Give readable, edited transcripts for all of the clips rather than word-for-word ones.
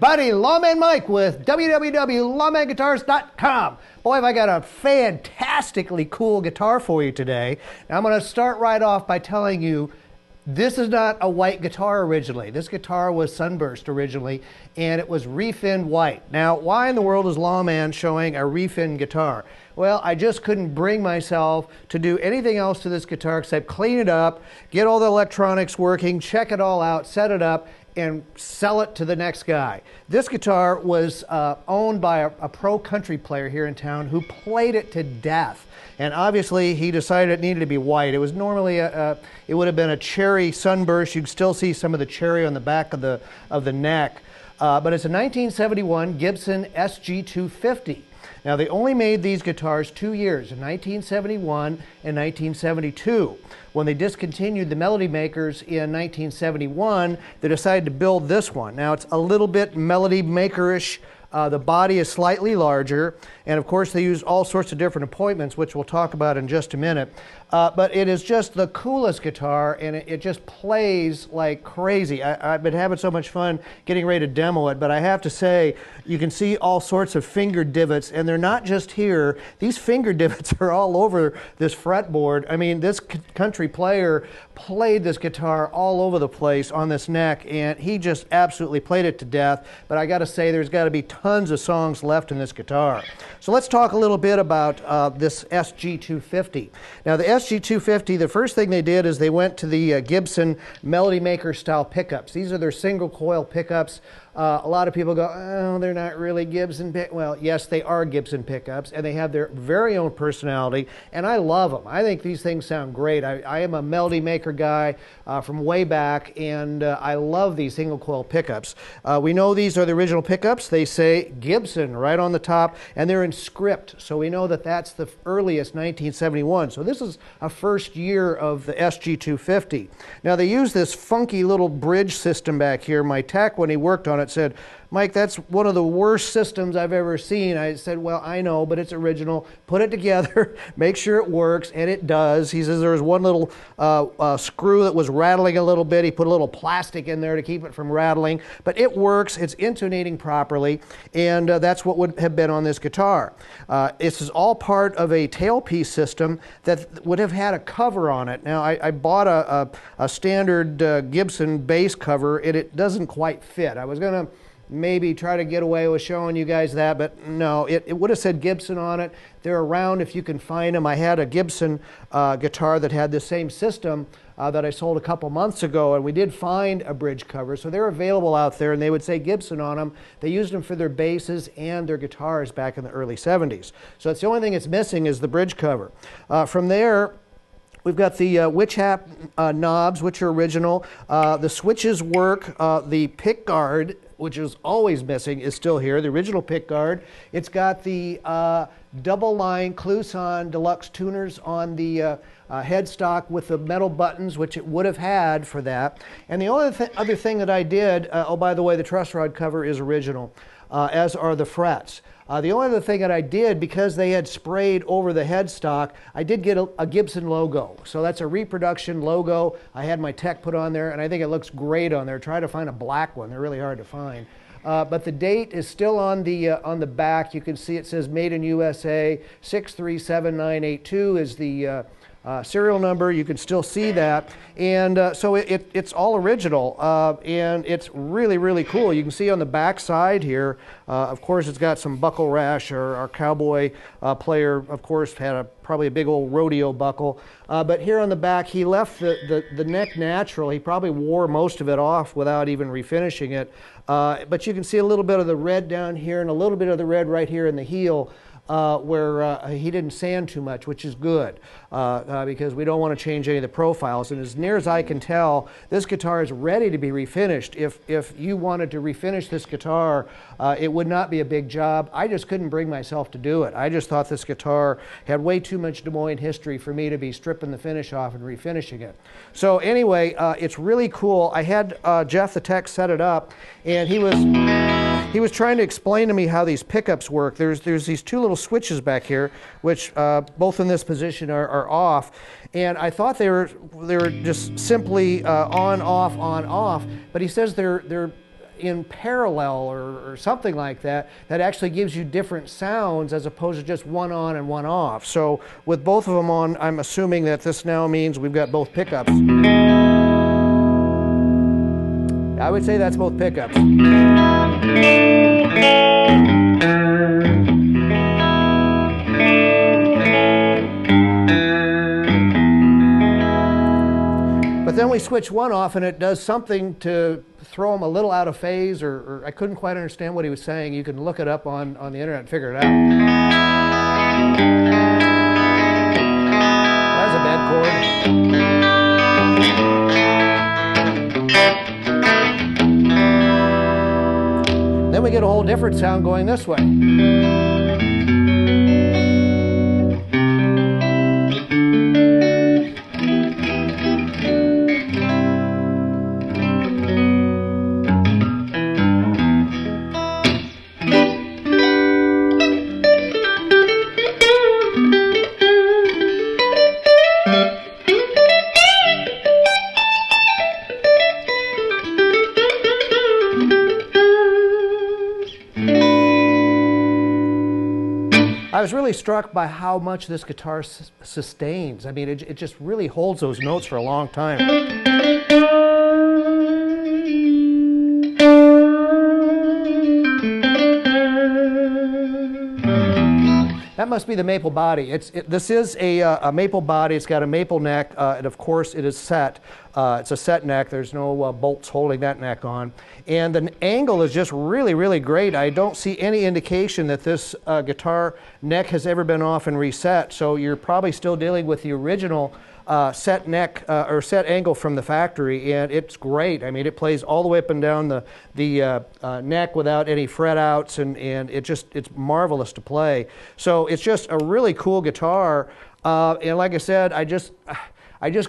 buddy Lawman Mike with www.lawmanguitars.com. Boy, have I got a fantastically cool guitar for you today. Now, I'm going to start right off by telling you this is not a white guitar originally. This guitar was sunburst originally, and it was refinned white. Now, why in the world is Lawman showing a refinned guitar? Well, I just couldn't bring myself to do anything else to this guitar except clean it up, get all the electronics working, check it all out, set it up, and sell it to the next guy. This guitar was owned by a pro country player here in town who played it to death. And obviously he decided it needed to be white. It was normally it would have been a cherry sunburst. You can still see some of the cherry on the back of the neck. But it's a 1971 Gibson SG 250. Now, they only made these guitars 2 years, in 1971 and 1972. When they discontinued the Melody Makers in 1971, they decided to build this one. Now, it's a little bit Melody Maker-ish. The body is slightly larger, and of course they use all sorts of different appointments, which we'll talk about in just a minute. But it is just the coolest guitar, and it just plays like crazy. I've been having so much fun getting ready to demo it, but I have to say, you can see all sorts of finger divots, and they're not just here. These finger divots are all over this fretboard. I mean, this country player played this guitar all over the place on this neck, and he just absolutely played it to death. But I gotta say, there's gotta be tons of songs left in this guitar. So let's talk a little bit about this SG 250. Now, the SG 250, the first thing they did is they went to the Gibson Melody Maker style pickups. These are their single coil pickups. A lot of people go, oh, they're not really Gibson pickups. Well, yes, they are Gibson pickups, and they have their very own personality, and I love them. I think these things sound great. I am a Melody Maker guy from way back, and I love these single coil pickups. We know these are the original pickups. They say Gibson right on the top, and they're in script, so we know that that's the earliest 1971. So this is a first year of the SG 250. Now, they use this funky little bridge system back here. My tech, when he worked on it, said, Mike, that's one of the worst systems I've ever seen. I said, well, I know, but it's original. Put it together, make sure it works, and it does. He says there was one little screw that was rattling a little bit. He put a little plastic in there to keep it from rattling, but it works. It's intonating properly, and that's what would have been on this guitar. This is all part of a tailpiece system that would have had a cover on it. Now, I bought a standard Gibson bass cover, and it doesn't quite fit. I was going to maybe try to get away with showing you guys that, but no, it would have said Gibson on it. They're around if you can find them. I had a Gibson guitar that had the same system that I sold a couple months ago, and we did find a bridge cover, so they're available out there, and they would say Gibson on them. They used them for their basses and their guitars back in the early 70s. So it's the only thing that's missing is the bridge cover. From there, we've got the witch hat knobs, which are original. The switches work. The pick guard, which is always missing, is still here, the original pick guard. It's got the double line Kluson Deluxe Tuners on the headstock with the metal buttons, which it would have had for that. And the only other thing that I did, oh, by the way, the truss rod cover is original, as are the frets. The only other thing that I did, because they had sprayed over the headstock, I did get a Gibson logo. So that's a reproduction logo. I had my tech put on there, and I think it looks great on there. Try to find a black one. They're really hard to find. But the date is still on the back. You can see it says Made in USA. 637982 is the serial number. You can still see that, and so it's all original, and it's really, really cool. You can see on the back side here, of course, it's got some buckle rash. Our cowboy player, of course, had probably a big old rodeo buckle, but here on the back, he left the neck natural. He probably wore most of it off without even refinishing it, but you can see a little bit of the red down here and a little bit of the red right here in the heel. Where he didn't sand too much, which is good, because we don't want to change any of the profiles. And as near as I can tell, this guitar is ready to be refinished. If you wanted to refinish this guitar, it would not be a big job. I just couldn't bring myself to do it. I just thought this guitar had way too much Des Moines history for me to be stripping the finish off and refinishing it. So anyway, it's really cool. I had Jeff the tech set it up, and he was trying to explain to me how these pickups work. There's these two little switches back here, which both in this position are off, and I thought they were just simply on, off, but he says they're in parallel or something like that, that actually gives you different sounds as opposed to just one on and one off. So with both of them on, I'm assuming that this now means we've got both pickups. I would say that's both pickups. But then we switch one off and it does something to throw them a little out of phase, or I couldn't quite understand what he was saying. You can look it up on the internet and figure it out. That's a bad chord. Then we get a whole different sound going this way. I was really struck by how much this guitar sustains. I mean, it just really holds those notes for a long time. That must be the maple body. This is a maple body. It's got a maple neck, and of course it is set. It's a set neck. There's no bolts holding that neck on. And the angle is just really, really great. I don't see any indication that this guitar neck has ever been off and reset. So you're probably still dealing with the original set neck or set angle from the factory, and it's great. I mean, it plays all the way up and down the neck without any fret outs, and it's marvelous to play. So it's just a really cool guitar. And like I said, I just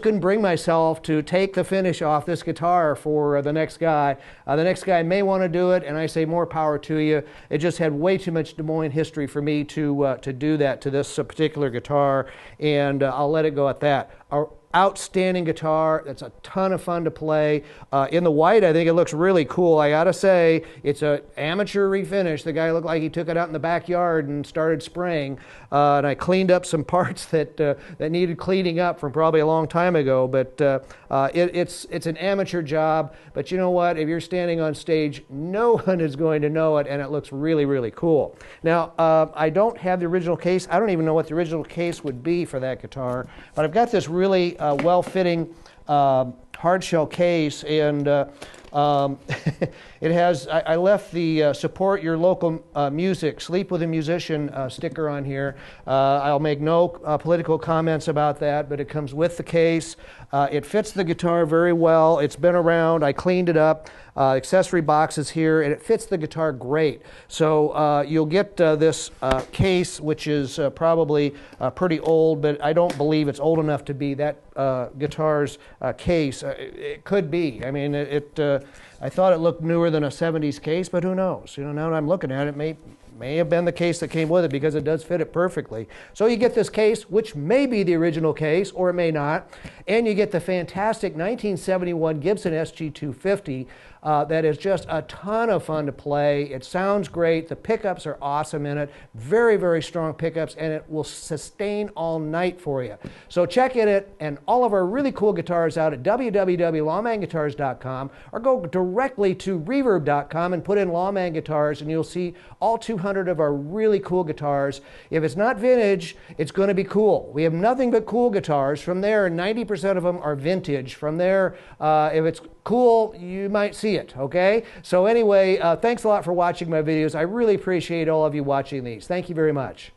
couldn't bring myself to take the finish off this guitar for the next guy. The next guy may want to do it, and I say more power to you. It just had way too much Des Moines history for me to do that to this particular guitar, and I'll let it go at that. Outstanding guitar. It's a ton of fun to play. In the white, I think it looks really cool. I gotta say, it's an amateur refinish. The guy looked like he took it out in the backyard and started spraying. And I cleaned up some parts that needed cleaning up from probably a long time ago. But it's an amateur job. But you know what? If you're standing on stage, no one is going to know it, and it looks really, really cool. Now, I don't have the original case. I don't even know what the original case would be for that guitar. But I've got this really well-fitting hard shell case, and it has, I left the support your local music, sleep with a musician sticker on here. I'll make no political comments about that, but it comes with the case. It fits the guitar very well. It's been around. I cleaned it up. Accessory boxes here, and it fits the guitar great. So you'll get this case, which is probably pretty old, but I don't believe it's old enough to be that guitar's case. It could be. I mean, I thought it looked newer than a 70s case, but who knows? You know, now that I'm looking at it, may have been the case that came with it, because it does fit it perfectly. So you get this case, which may be the original case, or it may not, and you get the fantastic 1971 Gibson SG 250 that is just a ton of fun to play. It sounds great. The pickups are awesome in it. Very, very strong pickups, and it will sustain all night for you. So check it and all of our really cool guitars out at www.lawmanguitars.com, or go directly to reverb.com and put in Lawman Guitars, and you'll see all 200 of our really cool guitars. If it's not vintage, it's going to be cool. We have nothing but cool guitars. From there, 90% of them are vintage. From there, if it's cool, you might see it, okay? So anyway, thanks a lot for watching my videos. I really appreciate all of you watching these. Thank you very much.